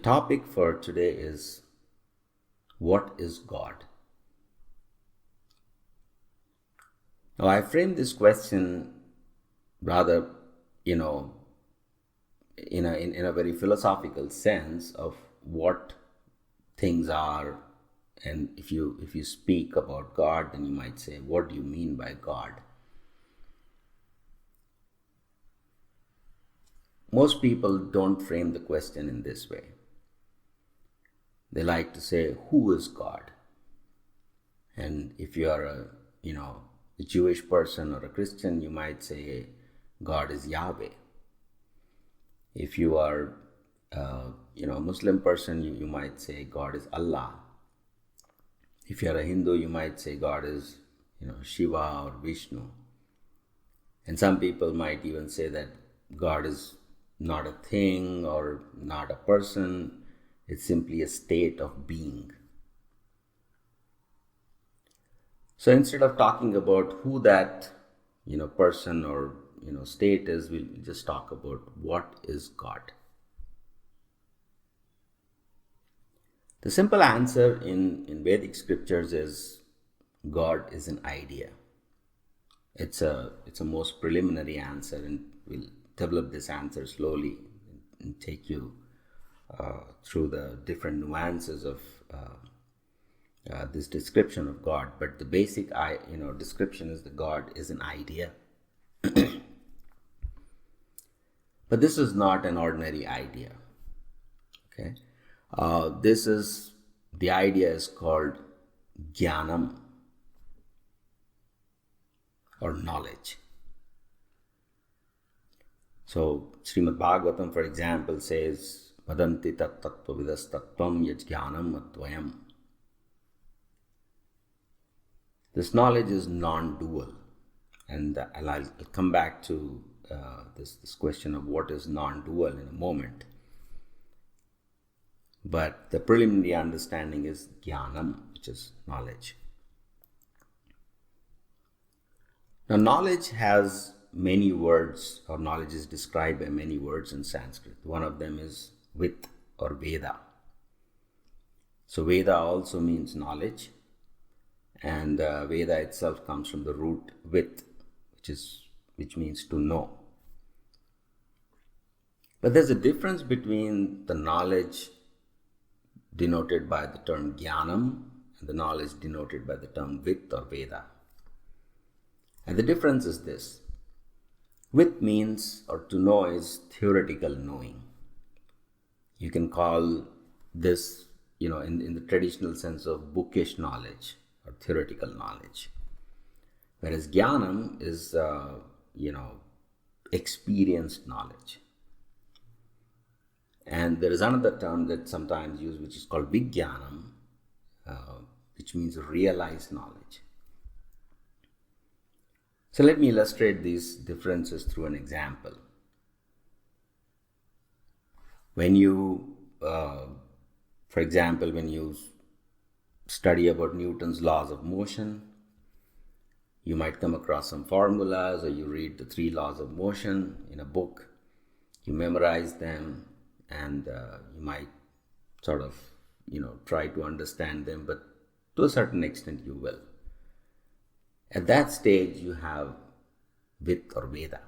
topic for today is, what is God? Now, I framed this question rather, in a very philosophical sense of what things are. And if you speak about God, then you might say, what do you mean by God? Most people don't frame the question in this way. They like to say, who is God? And if you are a Jewish person or a Christian, you might say God is Yahweh. If you are a Muslim person, you might say God is Allah. If you are a Hindu, you might say God is Shiva or Vishnu. And some people might even say that God is not a thing or not a person. It's simply a state of being. So instead of talking about who that person or state is, we'll just talk about what is God. The simple answer in Vedic scriptures is God is an idea. It's a most preliminary answer, and we'll develop this answer slowly and take you through the different nuances of this description of God. But the basic description is that God is an idea. But this is not an ordinary idea. Okay, the idea is called jnanam, or knowledge. So Srimad Bhagavatam, for example, says, vadanti tat tattva vidas tattvam jnanam advayam. This knowledge is non-dual. And I'll come back to this question of what is non-dual in a moment. But the preliminary understanding is jnanam, which is knowledge. Now, knowledge has many words, or knowledge is described by many words in Sanskrit. One of them is with or Veda. So Veda also means knowledge, and Veda itself comes from the root with, which means to know. But there's a difference between the knowledge denoted by the term jnanam and the knowledge denoted by the term with or Veda. And the difference is this. With means, or to know, is theoretical knowing. You can call this, in the traditional sense of bookish knowledge or theoretical knowledge. Whereas jnanam is, experienced knowledge. And there is another term that's sometimes used, which is called vijnanam, which means realized knowledge. So let me illustrate these differences through an example. When you, for example, when you study about Newton's laws of motion, you might come across some formulas, or you read the 3 laws of motion in a book. You memorize them, and you might sort of, try to understand them, but to a certain extent you will. At that stage, you have with or Veda.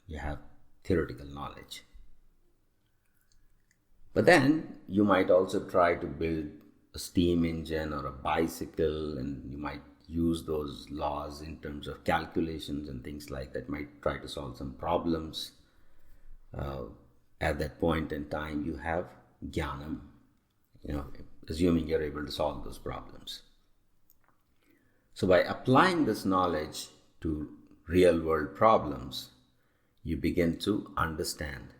You have theoretical knowledge. But then you might also try to build a steam engine or a bicycle, and you might use those laws in terms of calculations and things like that. Might try to solve some problems. At that point in time, you have jnanam, assuming you're able to solve those problems. So by applying this knowledge to real world problems, you begin to understand,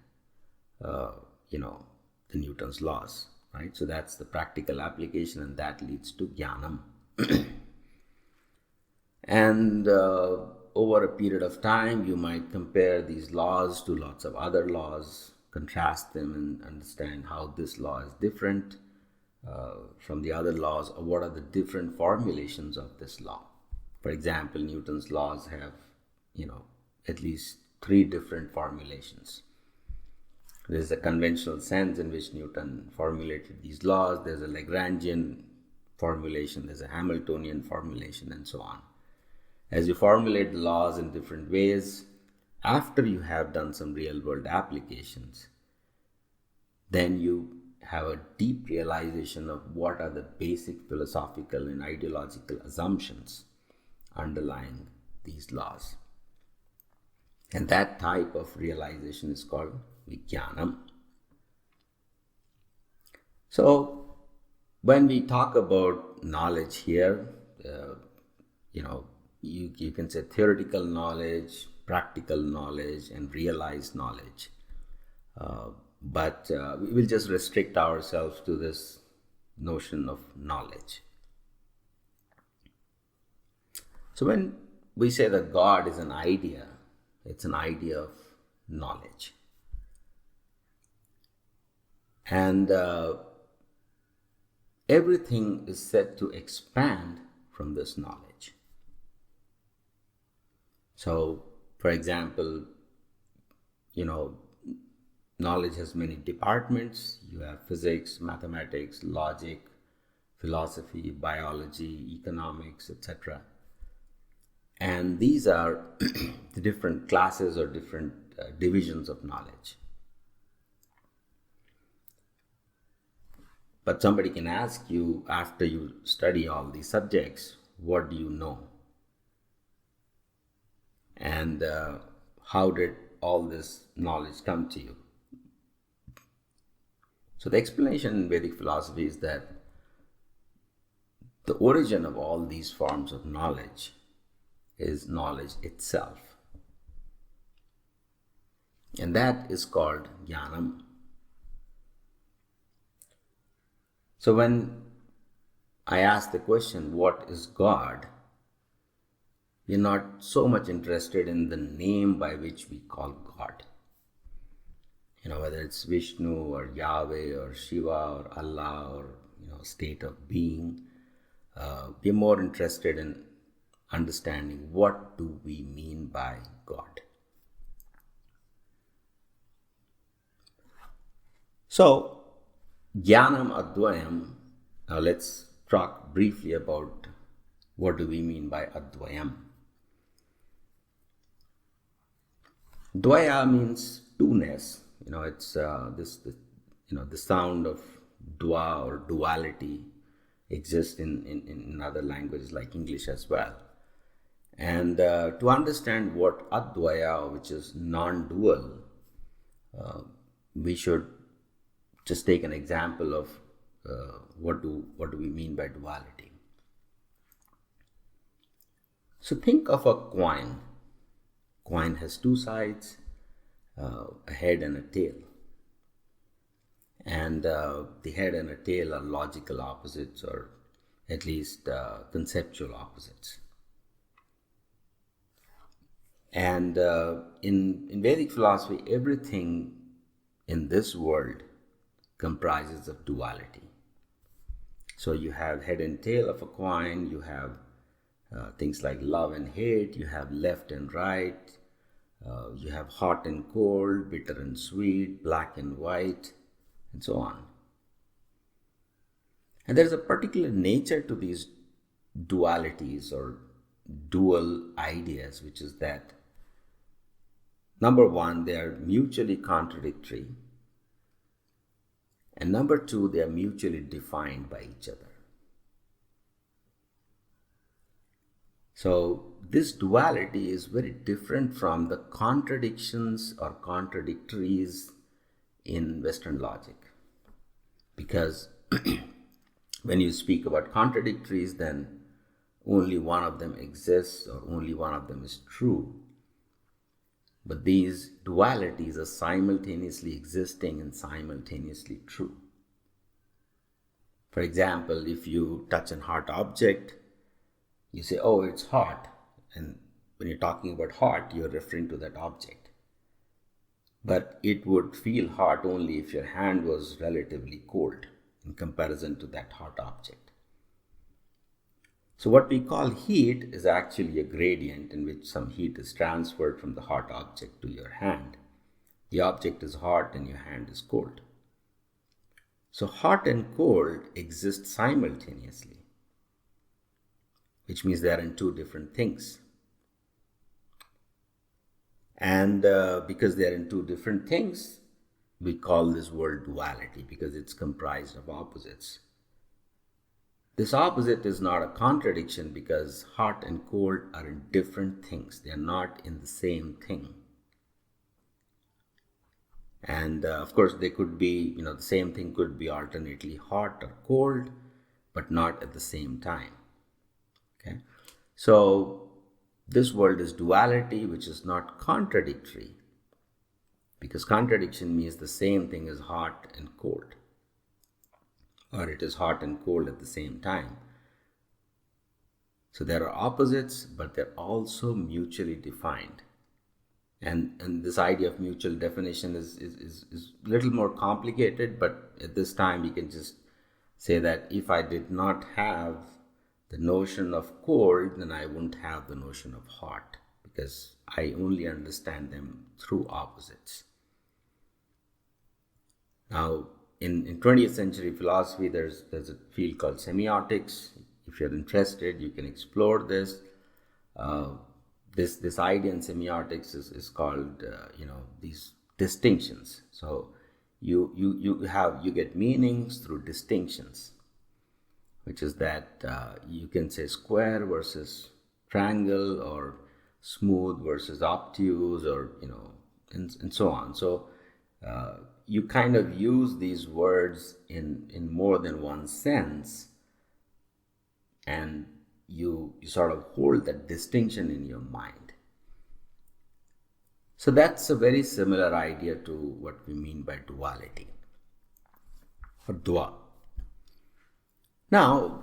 the Newton's laws, right? So that's the practical application, and that leads to jnanam. And over a period of time, you might compare these laws to lots of other laws, contrast them, and understand how this law is different from the other laws, or what are the different formulations of this law. For example, Newton's laws have, at least 3 different formulations. There's a conventional sense in which Newton formulated these laws. There's a Lagrangian formulation, there's a Hamiltonian formulation, and so on. As you formulate the laws in different ways, after you have done some real world applications, then you have a deep realization of what are the basic philosophical and ideological assumptions underlying these laws. And that type of realization is called jnanam. So, when we talk about knowledge here, you can say theoretical knowledge, practical knowledge, and realized knowledge. But we will just restrict ourselves to this notion of knowledge. So when we say that God is an idea, it's an idea of knowledge. And everything is said to expand from this knowledge. So, for example, knowledge has many departments. You have physics, mathematics, logic, philosophy, biology, economics, etc. And these are the different classes or different divisions of knowledge. But somebody can ask you, after you study all these subjects, what do you know? And how did all this knowledge come to you? So the explanation in Vedic philosophy is that the origin of all these forms of knowledge is knowledge itself. And that is called jnanam. So when I ask the question, what is God? We're not so much interested in the name by which we call God. Whether it's Vishnu or Yahweh or Shiva or Allah or, state of being. We're more interested in understanding what do we mean by God. So, jnanam advayam. Now let's talk briefly about what do we mean by advayam. Dvaya means two-ness. It's the sound of dua or duality exists in other languages like English as well. And to understand what advaya, which is non-dual, we should just take an example of what do we mean by duality. So think of a coin. Coin has two sides, a head and a tail. And the head and a tail are logical opposites, or at least conceptual opposites. And in Vedic philosophy, everything in this world comprises of duality. So you have head and tail of a coin, you have things like love and hate, you have left and right, you have hot and cold, bitter and sweet, black and white, and so on. And there's a particular nature to these dualities or dual ideas, which is that, number one, they are mutually contradictory. And number two, they are mutually defined by each other. So this duality is very different from the contradictions or contradictories in Western logic. Because when you speak about contradictories, then only one of them exists or only one of them is true. But these dualities are simultaneously existing and simultaneously true. For example, if you touch a hot object, you say, oh, it's hot. And when you're talking about hot, you're referring to that object. But it would feel hot only if your hand was relatively cold in comparison to that hot object. So what we call heat is actually a gradient in which some heat is transferred from the hot object to your hand. The object is hot and your hand is cold. So hot and cold exist simultaneously, which means they are in two different things. And because they are in two different things, we call this world duality, because it's comprised of opposites. This opposite is not a contradiction, because hot and cold are in different things. They are not in the same thing. And of course, they could be, the same thing could be alternately hot or cold, but not at the same time. Okay? So this world is duality, which is not contradictory, because contradiction means the same thing is hot and cold, or it is hot and cold at the same time. So there are opposites, but they're also mutually defined. And this idea of mutual definition is a little more complicated, but at this time we can just say that if I did not have the notion of cold, then I wouldn't have the notion of hot, because I only understand them through opposites. Now, in 20th century philosophy, there's a field called semiotics. If you're interested, you can explore this. This idea in semiotics is called these distinctions. So you get meanings through distinctions, which is that you can say square versus triangle, or smooth versus obtuse, or and so on. So you kind of use these words in more than one sense, and you sort of hold that distinction in your mind. So that's a very similar idea to what we mean by duality, or dua. Now,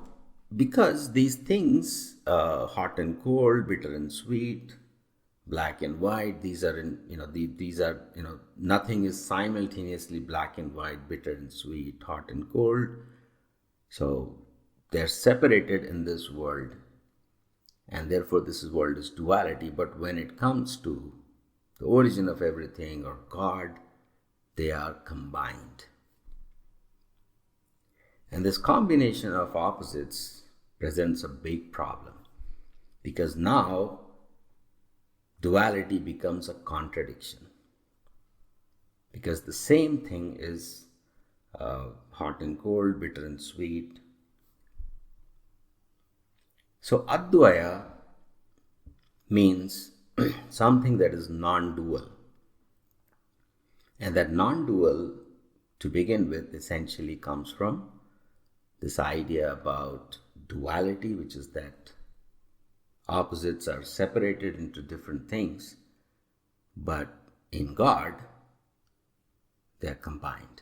because these things, hot and cold, bitter and sweet, black and white, these are nothing is simultaneously black and white, bitter and sweet, hot and cold. So they're separated in this world, and therefore this world is duality. But when it comes to the origin of everything, or God, they are combined. And this combination of opposites presents a big problem, because now duality becomes a contradiction, because the same thing is hot and cold, bitter and sweet. So advayam means something that is non-dual. And that non-dual, to begin with, essentially comes from this idea about duality, which is that opposites are separated into different things, but in God, they are combined.